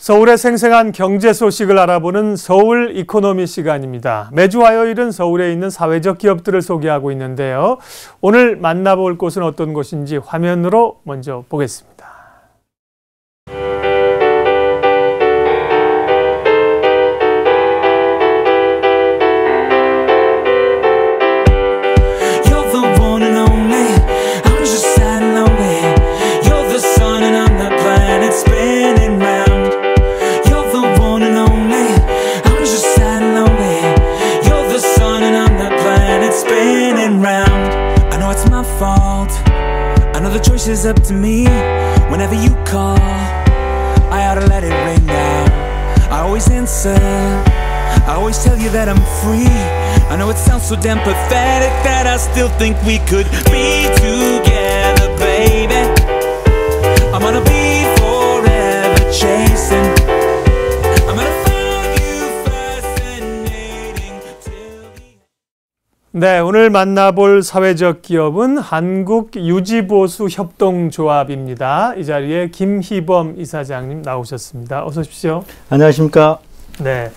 서울의 생생한 경제 소식을 알아보는 서울 이코노미 시간입니다. 매주 화요일은 서울에 있는 사회적 기업들을 소개하고 있는데요. 오늘 만나볼 곳은 어떤 곳인지 화면으로 먼저 보겠습니다. It's up to me whenever you call. I ought to let it ring out. I always answer. I always tell you that I'm free. I know it sounds so damn pathetic that I still think we could be together, baby. I'm gonna be forever chasing. I'm gonna find you fascinating till the... 네, 오늘 만나볼 사회적 기업은 한국유지보수협동조합입니다. 이 자리에 김희범 이사장님 나오셨습니다. 어서 오십시오. 안녕하십니까. 네,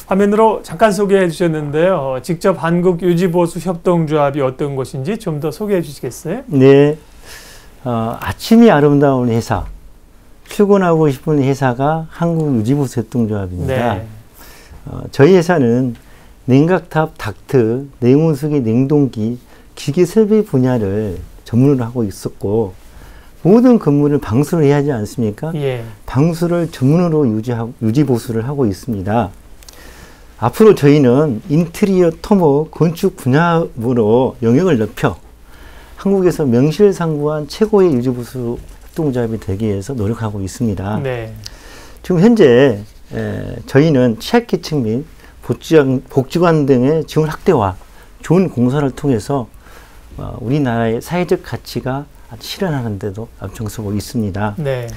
화면으로 잠깐 소개해 주셨는데요. 직접 한국유지보수협동조합이 어떤 곳인지 좀 더 소개해 주시겠어요? 네, 아침이 아름다운 회사, 출근하고 싶은 회사가 한국유지보수협동조합입니다. 네. 저희 회사는 냉각탑, 닥트, 냉온수기, 냉동기, 기계설비 분야를 전문으로 하고 있었고 모든 근무를 방수를 해야 하지 않습니까? 예. 방수를 전문으로 유지보수를 하고 있습니다. 앞으로 저희는 인테리어, 토목, 건축 분야로 영역을 넓혀 한국에서 명실상부한 최고의 유지보수 협동조합이 되기 위해서 노력하고 있습니다. 네. 지금 현재 저희는 취약계층 및 복지관 등의 지원 확대와 좋은 공사를 통해서 우리나라의 사회적 가치가 실현하는 데도 앞장서고 있습니다. 네.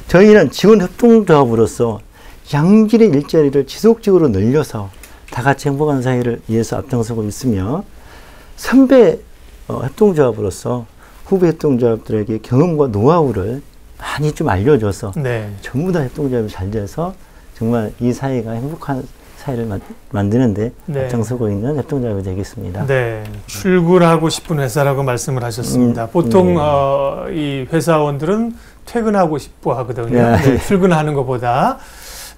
저희는 직원협동조합으로서 양질의 일자리를 지속적으로 늘려서 다 같이 행복한 사회를 위해서 앞장서고 있으며 선배 협동조합으로서 후배 협동조합들에게 경험과 노하우를 많이 좀 알려줘서 네. 전부 다 협동조합이 잘 돼서 정말 이 사회가 행복한 사회를 만드는데 네. 앞장서고 있는 협동조합이 되겠습니다. 네, 출근하고 싶은 회사라고 말씀을 하셨습니다. 보통 이 회사원들은 퇴근하고 싶어 하거든요. 네, 출근하는 것보다.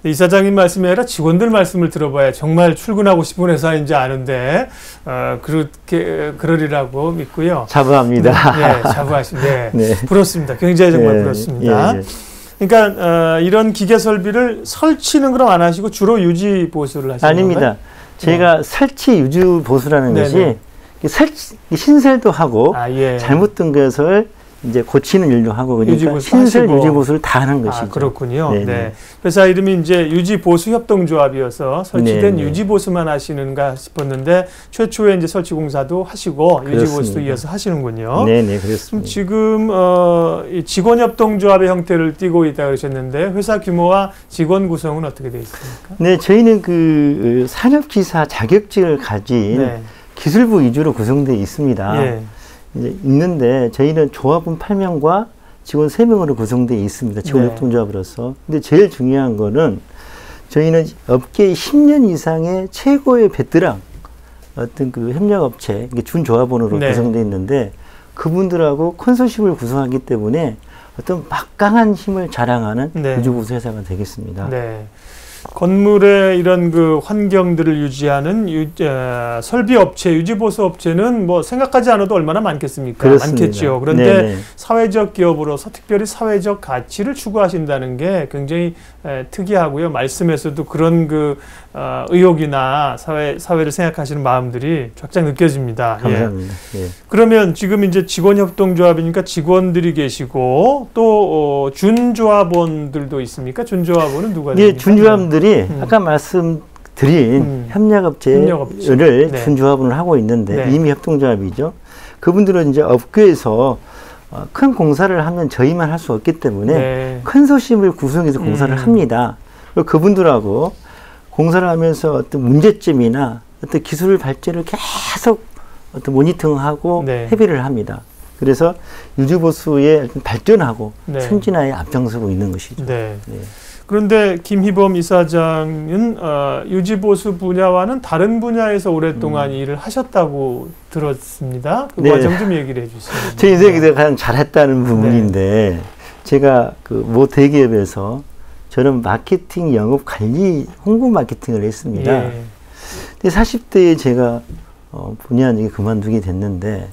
이사장님 말씀이 아니라 직원들 말씀을 들어봐야 정말 출근하고 싶은 회사인지 아는데 그렇게 그러리라고 믿고요. 자부합니다. 네, 자부하십니다. 네, 네. 부럽습니다. 굉장히 정말 네. 부럽습니다. 예, 예. 그러니까 이런 기계 설비를 설치는 그럼 안 하시고 주로 유지 보수를 하시는 아닙니다. 건가요? 제가 설치 유지 보수라는 것이 신설도 하고 잘못된 것을 이제 고치는 일도 하고 그러니까 신설 유지 보수를 다 하는 것이죠. 그렇군요. 네네. 네. 회사 이름이 이제 유지보수협동조합이어서 설치된 네네. 유지보수만 하시는가 싶었는데 최초에 이제 설치 공사도 하시고 유지보수도 이어서 하시는군요. 네네, 그렇습니다. 지금 이 직원협동조합의 형태를 띠고 있다 그러셨는데 회사 규모와 직원 구성은 어떻게 되어 있습니까? 네, 저희는 그 산업기사 자격증을 가진 기술부 위주로 구성되어 있습니다. 예. 이제 있는데 저희는 조합원 8명과 직원 3명으로 구성되어 있습니다. 직원협동조합으로서. 근데 제일 중요한 거는 저희는 업계의 10년 이상의 최고의 베테랑 어떤 그 협력업체, 준조합원으로 구성되어 있는데 그분들하고 컨소시엄을 구성하기 때문에 어떤 막강한 힘을 자랑하는 유지보수 회사가 되겠습니다. 네. 건물의 이런 그 환경들을 유지하는 설비업체, 유지보수업체는 뭐 생각하지 않아도 얼마나 많겠습니까? 그렇습니다. 많겠죠. 그런데 네네. 사회적 기업으로서 특별히 사회적 가치를 추구하신다는 게 굉장히 특이하고요. 말씀에서도 그런 그 의욕이나 사회를 생각하시는 마음들이 쫙쫙 느껴집니다. 감사합니다. 예. 그러면 지금 이제 직원협동조합이니까 직원들이 계시고 또 준조합원들도 있습니까? 준조합원은 누가 됩니까? 예, 준조합원들이 아까 말씀드린 협력업체를 준조합원을 하고 있는데 이미 협동조합이죠. 그분들은 이제 업계에서 큰 공사를 하면 저희만 할 수 없기 때문에 컨소시엄을 구성해서 공사를 합니다. 그리고 그분들하고 공사를 하면서 어떤 문제점이나 어떤 기술 발전을 계속 어떤 모니터링하고 협의를 합니다. 그래서 유지보수의 발전하고 선진화에 앞장서고 있는 것이죠. 그런데 김희범 이사장은 유지보수 분야와는 다른 분야에서 오랫동안 일을 하셨다고 들었습니다. 그 과정 좀 얘기를 해주시죠. 제 인생에 가장 잘했다는 부분인데 제가 그 모 대기업에서 저는 마케팅, 영업, 관리, 홍보 마케팅을 했습니다. 예. 근데 40대에 제가 본의 아니게 그만두게 됐는데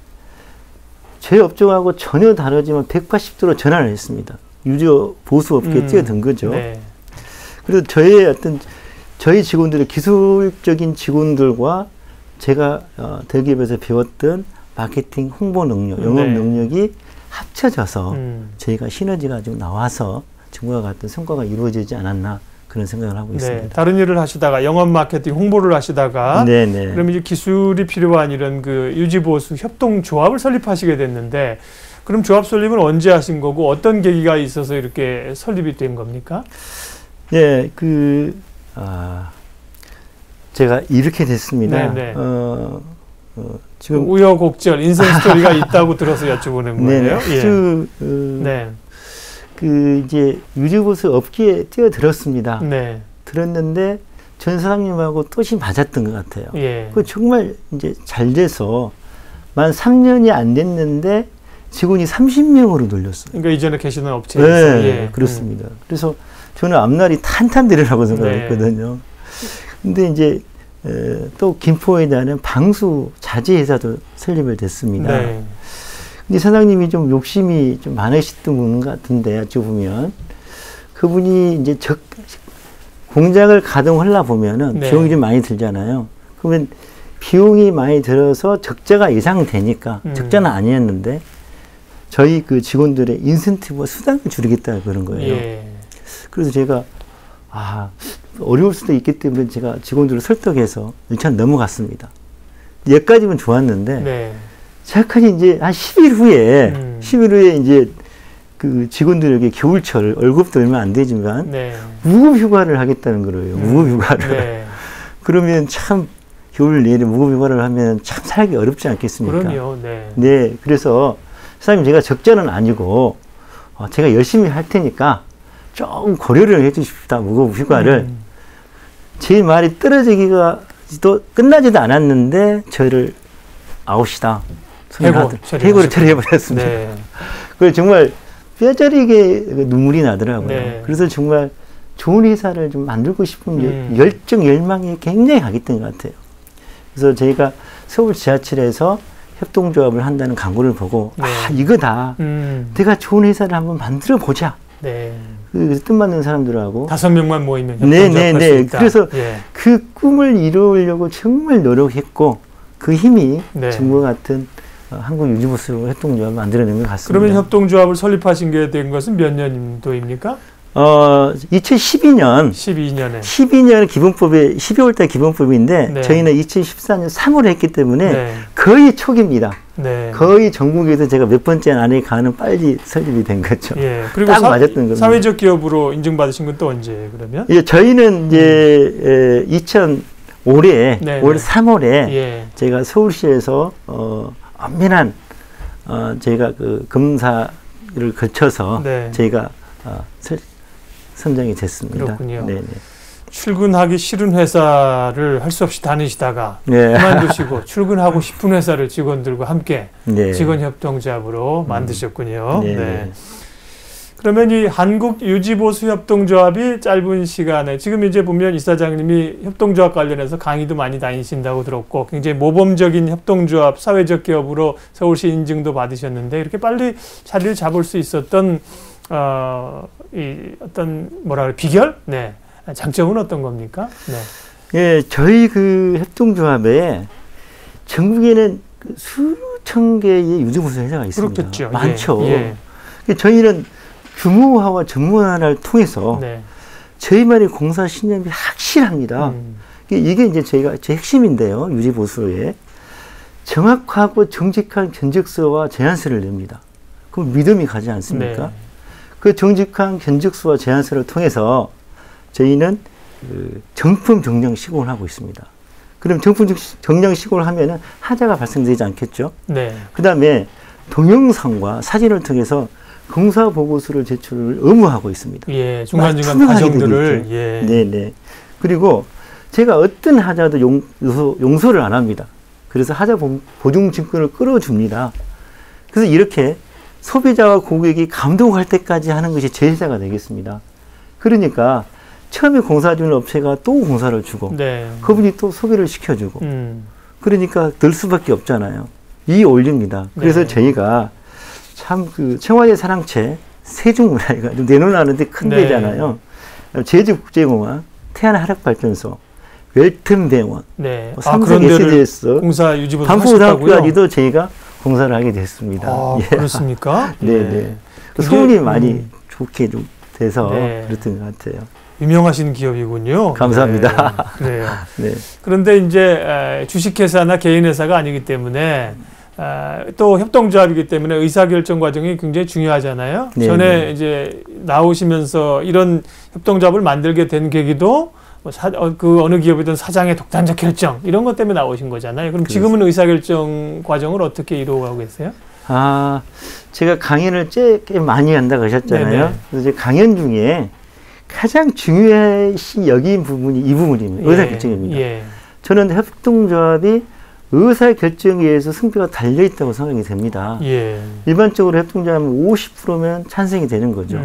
제 업종하고 전혀 다르지만 180도로 전환을 했습니다. 유료 보수 업계에 뛰어든 거죠. 네. 그래서 저희 직원들의 기술적인 직원들과 제가 대기업에서 배웠던 마케팅, 홍보 능력, 영업 능력이 합쳐져서 저희가 시너지가 좀 나와서 지금과 같은 성과가 이루어지지 않았나 그런 생각을 하고 있습니다. 다른 일을 하시다가 영업 마케팅 홍보를 하시다가 그럼 이제 기술이 필요한 이런 그 유지보수 협동조합을 설립하시게 됐는데 그럼 조합 설립은 언제 하신 거고 어떤 계기가 있어서 이렇게 설립이 된 겁니까? 네, 제가 이렇게 됐습니다. 지금 우여곡절 인생 스토리가 있다고 들어서 여쭤보는 거예요. 이제 유지보수 업계에 뛰어들었습니다. 들었는데 전 사장님하고 또시 맞았던 것 같아요. 그 정말 이제 잘 돼서 만 3년이 안 됐는데 직원이 30명으로 늘렸어요. 그러니까 이전에 계시던 업체에서. 네, 그렇습니다. 그래서 저는 앞날이 탄탄되리라고 생각했거든요. 근데 이제 또 김포에 대한 방수 자재 회사도 설립을 됐습니다. 근데 사장님이 좀 욕심이 좀 많으셨던 분 같은데 여쭤보면 그분이 이제 공장을 가동하려 보면은 비용이 좀 많이 들잖아요. 그러면 비용이 많이 들어서 적자가 예상되니까 적자는 아니었는데 저희 그 직원들의 인센티브와 수당을 줄이겠다 그런 거예요. 그래서 제가 어려울 수도 있기 때문에 제가 직원들을 설득해서 일단 넘어갔습니다. 여기까지는 좋았는데 제까지 이제 한 10일 후에 이제 그 직원들에게 겨울철 월급도 얼마 안 되지만 무급 휴가를 하겠다는 거예요. 무급 휴가를. 그러면 참 겨울 내내 무급 휴가를 하면 참 살기 어렵지 않겠습니까? 그럼요. 그래서 사장님 제가 적자는 아니고 제가 열심히 할 테니까 좀 고려를 해 주십시다. 무급 휴가를. 제 말이 떨어지기가 또 끝나지도 않았는데 저를 아웃이다. 해고를 처리해버렸습니다. 그래서 정말 뼈저리게 눈물이 나더라고요. 그래서 정말 좋은 회사를 좀 만들고 싶은 열정, 열망이 굉장히 강했던 것 같아요. 그래서 저희가 서울 지하철에서 협동조합을 한다는 광고를 보고 이거다. 내가 좋은 회사를 한번 만들어 보자. 그래서 뜻맞는 사람들하고 5명만 모이면 협동조합할 수 있다. 그래서 그 꿈을 이루려고 정말 노력했고 그 힘이 지금과 같은 한국 유지보수 협동조합을 만들어낸 것 같습니다. 그러면 협동조합을 설립하신 게 된 것은 몇 년도입니까? 2012년에 12년 기본법에 12월 달 기본법인데 저희는 2014년 3월에 했기 때문에 거의 초기입니다. 거의 전국에서 제가 몇 번째 안에 가는 빨리 설립이 된 거죠. 그리고 딱 맞았던 겁니다. 사회적 기업으로 인증받으신 건 또 언제 그러면? 저희는 이제 2005년 3월에 제가 서울시에서 엄밀한 저희가 그 검사를 거쳐서 저희가 선정이 됐습니다. 그렇군요. 출근하기 싫은 회사를 할 수 없이 다니시다가 그만두시고 출근하고 싶은 회사를 직원들과 함께 직원협동조합으로 만드셨군요. 그러면 이 한국유지보수협동조합이 짧은 시간에 지금 이제 보면 이사장님이 협동조합 관련해서 강의도 많이 다니신다고 들었고 굉장히 모범적인 협동조합 사회적 기업으로 서울시 인증도 받으셨는데 이렇게 빨리 자리를 잡을 수 있었던 이 어떤 비결? 장점은 어떤 겁니까? 저희 그 협동조합에 전국에는 수천 개의 유지보수 회사가 있습니다. 그렇겠죠. 많죠. 저희는 규모화와 전문화를 통해서 저희만의 공사 신념이 확실합니다. 이게 이제 제 핵심인데요. 유지보수에 정확하고 정직한 견적서와 제안서를 냅니다. 그럼 믿음이 가지 않습니까? 그 정직한 견적서와 제안서를 통해서 저희는 정품 정량 시공을 하고 있습니다. 그럼 정품 정량 시공을 하면은 하자가 발생되지 않겠죠? 그 다음에 동영상과 사진을 통해서 공사 보고서를 제출을 의무하고 있습니다. 예, 중간중간 과정들을. 예. 네네. 그리고 제가 어떤 하자도 용서를 안 합니다. 그래서 하자 보증 증권을 끌어줍니다. 그래서 이렇게 소비자와 고객이 감동할 때까지 하는 것이 제자가 되겠습니다. 그러니까 처음에 공사 주는 업체가 또 공사를 주고 네. 그분이 또 소개를 시켜주고 그러니까 들 수밖에 없잖아요. 이 올립니다. 그래서 네. 저희가 참 그 청와대 사랑채 세종문화회가 좀 내놓으라는데 큰 네. 데잖아요. 제주국제공항, 태안화력발전소, 웰튼병원, 네. 삼성 SDS, 공사 유지보수 반포고등학교까지도 저희가 공사를 하게 됐습니다. 아, 예. 그렇습니까? 네네. 네. 소문이 많이 좋게 좀 돼서 네. 그랬던 것 같아요. 유명하신 기업이군요. 감사합니다. 네. 그래요. 네. 그런데 이제 주식회사나 개인회사가 아니기 때문에 또 협동조합이기 때문에 의사결정 과정이 굉장히 중요하잖아요. 네, 전에 네. 이제 나오시면서 이런 협동조합을 만들게 된 계기도 그 어느 기업이든 사장의 독단적 결정 이런 것 때문에 나오신 거잖아요. 그럼 지금은 의사결정 과정을 어떻게 이루어가고 계세요? 아, 제가 강연을 꽤 많이 한다고 하셨잖아요. 네네. 그래서 강연 중에 가장 중요시 여긴 부분이 이 부분입니다. 의사결정입니다. 예. 저는 협동조합이 의사결정에 의해서 승패가 달려있다고 생각이 됩니다. 예. 일반적으로 협동조합은 50%면 찬성이 되는 거죠.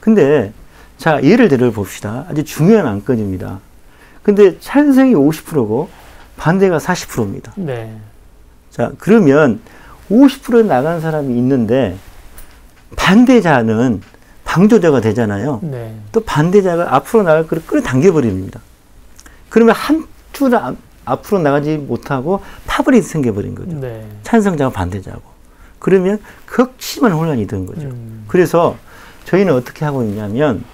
근데 자, 예를 들어 봅시다. 아주 중요한 안건입니다. 근데 찬성이 50%고 반대가 40%입니다. 네. 자, 그러면 50% 나간 사람이 있는데 반대자는 방조자가 되잖아요. 네. 또 반대자가 앞으로 나갈 거를 끌어당겨 버립니다. 그러면 한 줄 앞으로 나가지 못하고 파벌이 생겨버린 거죠. 네. 찬성자와 반대자고. 그러면 극심한 혼란이 된 거죠. 그래서 저희는 어떻게 하고 있냐면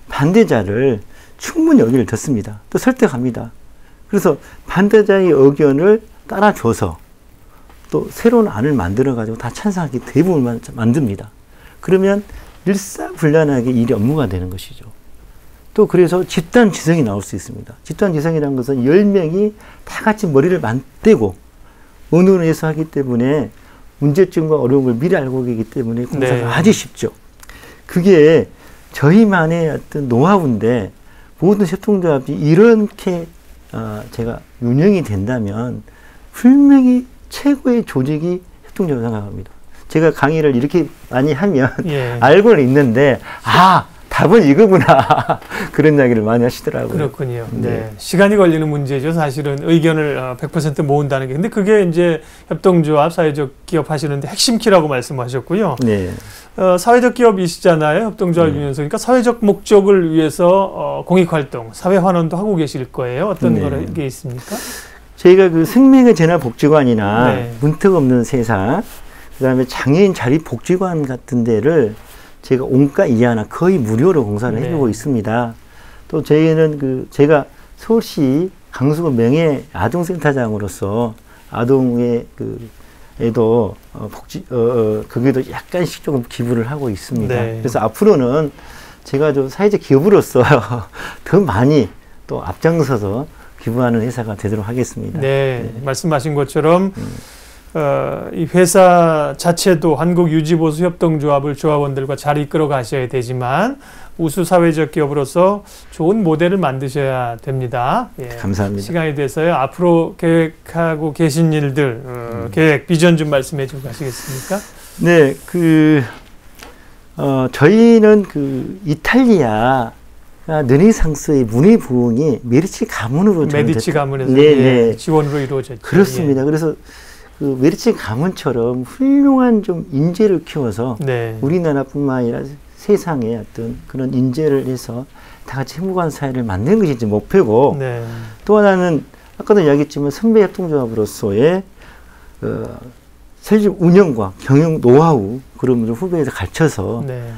반대자를 충분히 의견을 듣습니다. 또 설득합니다. 그래서 반대자의 의견을 따라줘서 또 새로운 안을 만들어가지고 다 찬성하기 대부분 만듭니다. 그러면 일사불란하게 일이 업무가 되는 것이죠. 또 그래서 집단지성이 나올 수 있습니다. 집단지성이라는 것은 10명이 다 같이 머리를 맞대고 의논해서 하기 때문에 문제점과 어려운 걸 미리 알고 계기 때문에 공사가 네. 아주 쉽죠. 그게 저희만의 어떤 노하우인데 모든 협동조합이 이렇게 제가 운영이 된다면 분명히 최고의 조직이 협동조합이라고 생각합니다. 제가 강의를 이렇게 많이 하면 예. 알고는 있는데 답은 이거구나 그런 이야기를 많이 하시더라고요. 그렇군요. 네. 네. 시간이 걸리는 문제죠. 사실은 의견을 100% 모은다는 게. 근데 그게 이제 협동조합, 사회적 기업 하시는데 핵심 키라고 말씀하셨고요. 네. 사회적 기업이시잖아요. 협동조합 유연소니까 사회적 목적을 위해서 공익활동, 사회환원도 하고 계실 거예요. 어떤 네. 게 있습니까? 저희가 그 생명의 재난복지관이나 네. 문턱 없는 세상, 그다음에 장애인 자립복지관 같은 데를 제가 온가 이하나 거의 무료로 공사를 네. 해주고 있습니다. 또 저희는 제가 서울시 강수구 명예 아동센터장으로서 아동의 에도 거기도 약간씩 조금 기부를 하고 있습니다. 네. 그래서 앞으로는 제가 좀 사회적 기업으로서 더 많이 또 앞장서서 기부하는 회사가 되도록 하겠습니다. 네, 네. 말씀하신 것처럼 이 회사 자체도 한국유지보수협동조합을 조합원들과 잘 이끌어 가셔야 되지만 우수 사회적 기업으로서 좋은 모델을 만드셔야 됩니다. 예. 감사합니다. 시간이 돼서요. 앞으로 계획하고 계신 일들, 계획, 비전 좀 말씀해 주고 가시겠습니까? 네, 저희는 이탈리아 르네상스의 문의 부흥이 메디치 가문으로 메디치 가문에서 네. 지원으로 이루어졌죠. 그렇습니다. 예. 그래서 메디치 가문처럼 훌륭한 좀 인재를 키워서 네. 우리나라뿐만 아니라 세상에 어떤 그런 인재를 해서 다 같이 행복한 사회를 만드는 것이 이제 목표고 네. 또 하나는 아까도 이야기했지만 선배 협동조합으로서의 설립 운영과 경영 노하우 그런 분을 후배에서 가르쳐서 네.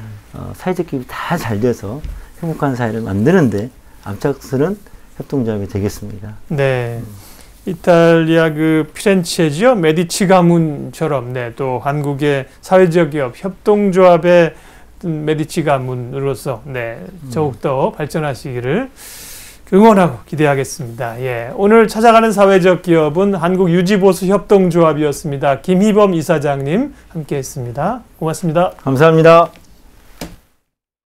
사회적 기업이 다 잘 돼서 행복한 사회를 만드는데 앞장서는 협동조합이 되겠습니다. 네. 이탈리아 피렌체지요. 메디치 가문처럼 네, 또 한국의 사회적 기업 협동조합의 메디치 가문으로서 네, 더욱더 발전하시기를 응원하고 기대하겠습니다. 예, 오늘 찾아가는 사회적 기업은 한국유지보수협동조합이었습니다. 김희범 이사장님 함께했습니다. 고맙습니다. 감사합니다.